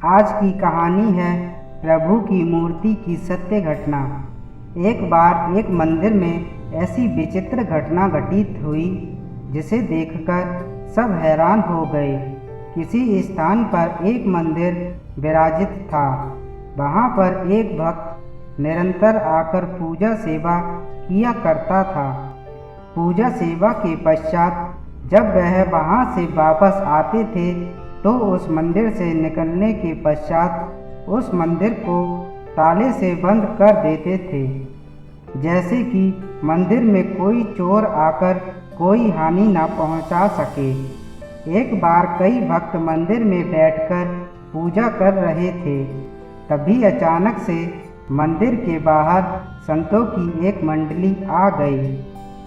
आज की कहानी है प्रभु की मूर्ति की सत्य घटना। एक बार एक मंदिर में ऐसी विचित्र घटना घटित हुई जिसे देखकर सब हैरान हो गए। किसी स्थान पर एक मंदिर विराजित था। वहाँ पर एक भक्त निरंतर आकर पूजा सेवा किया करता था। पूजा सेवा के पश्चात जब वह वहाँ से वापस आते थे तो उस मंदिर से निकलने के पश्चात उस मंदिर को ताले से बंद कर देते थे, जैसे कि मंदिर में कोई चोर आकर कोई हानि न पहुंचा सके। एक बार कई भक्त मंदिर में बैठकर पूजा कर रहे थे। तभी अचानक से मंदिर के बाहर संतों की एक मंडली आ गई।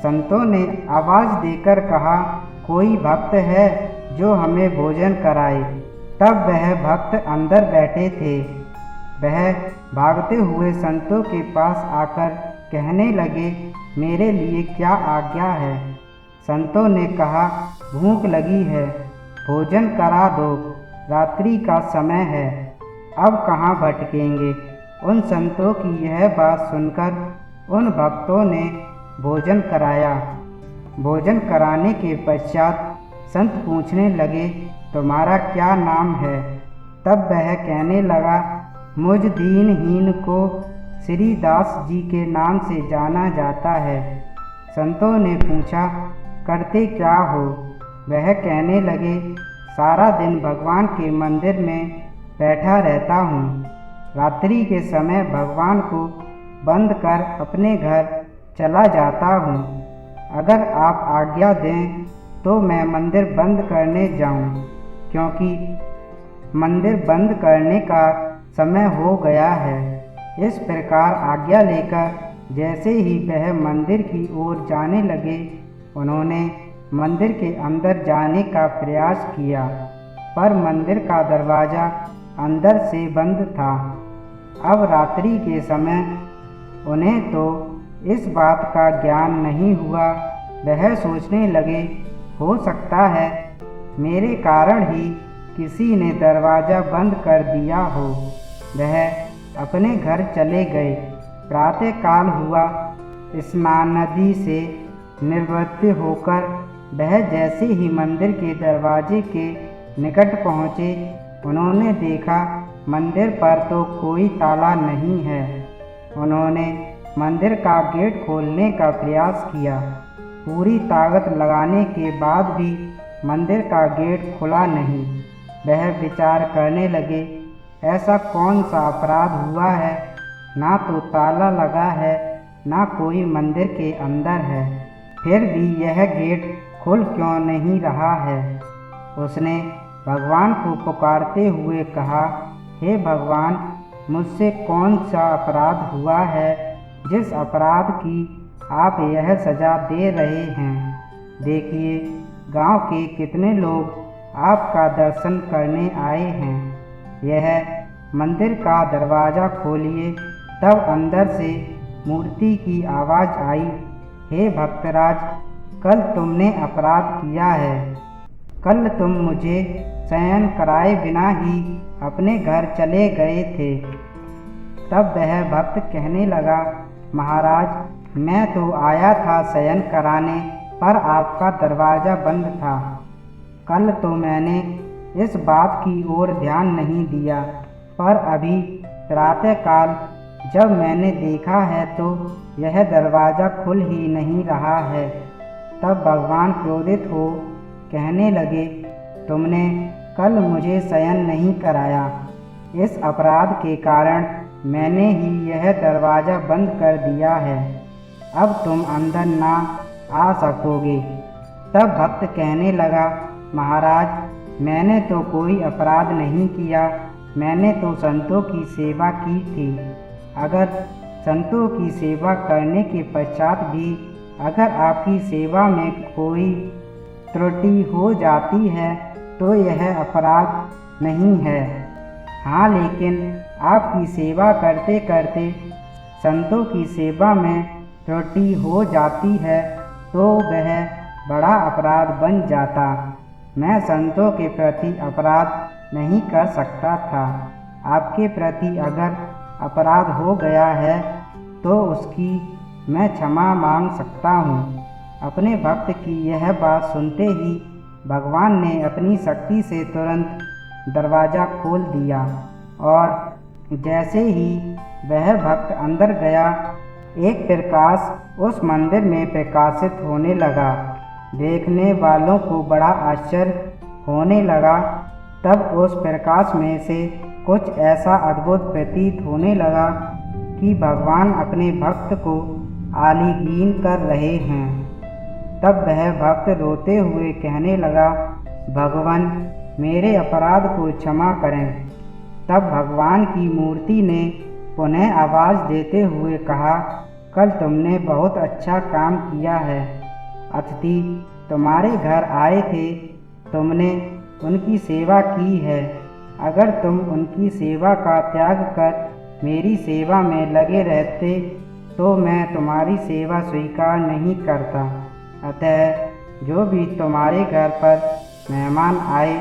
संतों ने आवाज़ देकर कहा, कोई भक्त है जो हमें भोजन कराए। तब वह भक्त अंदर बैठे थे। वह भागते हुए संतों के पास आकर कहने लगे, मेरे लिए क्या आज्ञा है। संतों ने कहा, भूख लगी है, भोजन करा दो, रात्रि का समय है, अब कहाँ भटकेंगे। उन संतों की यह बात सुनकर उन भक्तों ने भोजन कराया। भोजन कराने के पश्चात संत पूछने लगे, तुम्हारा क्या नाम है। तब वह कहने लगा, मुझ दीनहीन को श्री दास जी के नाम से जाना जाता है। संतों ने पूछा, करते क्या हो। वह कहने लगे, सारा दिन भगवान के मंदिर में बैठा रहता हूँ। रात्रि के समय भगवान को बंद कर अपने घर चला जाता हूँ। अगर आप आज्ञा दें तो मैं मंदिर बंद करने जाऊं, क्योंकि मंदिर बंद करने का समय हो गया है। इस प्रकार आज्ञा लेकर जैसे ही वह मंदिर की ओर जाने लगे, उन्होंने मंदिर के अंदर जाने का प्रयास किया, पर मंदिर का दरवाज़ा अंदर से बंद था। अब रात्रि के समय उन्हें तो इस बात का ज्ञान नहीं हुआ। वह सोचने लगे, हो सकता है मेरे कारण ही किसी ने दरवाज़ा बंद कर दिया हो। वह अपने घर चले गए। प्रातःकाल हुआ। स्नान नदी से निवृत्त होकर वह जैसे ही मंदिर के दरवाजे के निकट पहुँचे, उन्होंने देखा मंदिर पर तो कोई ताला नहीं है। उन्होंने मंदिर का गेट खोलने का प्रयास किया। पूरी ताकत लगाने के बाद भी मंदिर का गेट खुला नहीं। वह विचार करने लगे, ऐसा कौन सा अपराध हुआ है, ना तो ताला लगा है, ना कोई मंदिर के अंदर है, फिर भी यह गेट खुल क्यों नहीं रहा है। उसने भगवान को पुकारते हुए कहा, हे भगवान, मुझसे कौन सा अपराध हुआ है जिस अपराध की आप यह सज़ा दे रहे हैं। देखिए, गांव के कितने लोग आपका दर्शन करने आए हैं। यह मंदिर का दरवाज़ा खोलिए। तब अंदर से मूर्ति की आवाज़ आई, हे भक्तराज, कल तुमने अपराध किया है। कल तुम मुझे शयन कराए बिना ही अपने घर चले गए थे। तब वह भक्त कहने लगा, महाराज, मैं तो आया था शयन कराने, पर आपका दरवाज़ा बंद था। कल तो मैंने इस बात की ओर ध्यान नहीं दिया, पर अभी प्रातःकाल जब मैंने देखा है तो यह दरवाज़ा खुल ही नहीं रहा है। तब भगवान क्रोधित हो कहने लगे, तुमने कल मुझे शयन नहीं कराया। इस अपराध के कारण मैंने ही यह दरवाज़ा बंद कर दिया है। अब तुम अंदर ना आ सकोगे। तब भक्त कहने लगा, महाराज, मैंने तो कोई अपराध नहीं किया, मैंने तो संतों की सेवा की थी। अगर संतों की सेवा करने के पश्चात भी अगर आपकी सेवा में कोई त्रुटि हो जाती है तो यह अपराध नहीं है। हाँ, लेकिन आपकी सेवा करते करते संतों की सेवा में त्रुटि हो जाती है तो वह बड़ा अपराध बन जाता। मैं संतों के प्रति अपराध नहीं कर सकता था। आपके प्रति अगर अपराध हो गया है तो उसकी मैं क्षमा मांग सकता हूँ। अपने भक्त की यह बात सुनते ही भगवान ने अपनी शक्ति से तुरंत दरवाज़ा खोल दिया और जैसे ही वह भक्त अंदर गया, एक प्रकाश उस मंदिर में प्रकाशित होने लगा। देखने वालों को बड़ा आश्चर्य होने लगा। तब उस प्रकाश में से कुछ ऐसा अद्भुत प्रतीत होने लगा कि भगवान अपने भक्त को आलिंगन कर रहे हैं। तब वह भक्त रोते हुए कहने लगा, भगवान मेरे अपराध को क्षमा करें। तब भगवान की मूर्ति ने पुनः आवाज़ देते हुए कहा, कल तुमने बहुत अच्छा काम किया है। अतिथि तुम्हारे घर आए थे, तुमने उनकी सेवा की है। अगर तुम उनकी सेवा का त्याग कर मेरी सेवा में लगे रहते तो मैं तुम्हारी सेवा स्वीकार नहीं करता। अतः जो भी तुम्हारे घर पर मेहमान आए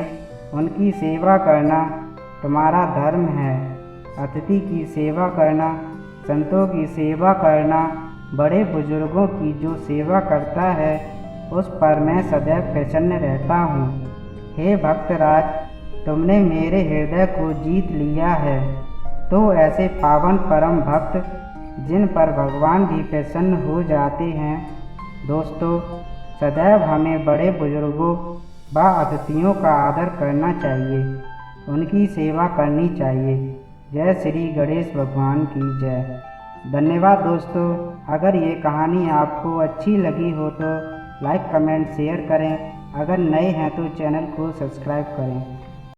उनकी सेवा करना तुम्हारा धर्म है। अतिथि की सेवा करना, संतों की सेवा करना, बड़े बुजुर्गों की जो सेवा करता है उस पर मैं सदैव प्रसन्न रहता हूँ। हे भक्तराज, तुमने मेरे हृदय को जीत लिया है। तो ऐसे पावन परम भक्त जिन पर भगवान भी प्रसन्न हो जाते हैं। दोस्तों, सदैव हमें बड़े बुजुर्गों व अतिथियों का आदर करना चाहिए, उनकी सेवा करनी चाहिए। जय श्री गणेश भगवान की जय। धन्यवाद दोस्तों। अगर ये कहानी आपको अच्छी लगी हो तो लाइक, कमेंट, शेयर करें। अगर नए हैं तो चैनल को सब्सक्राइब करें।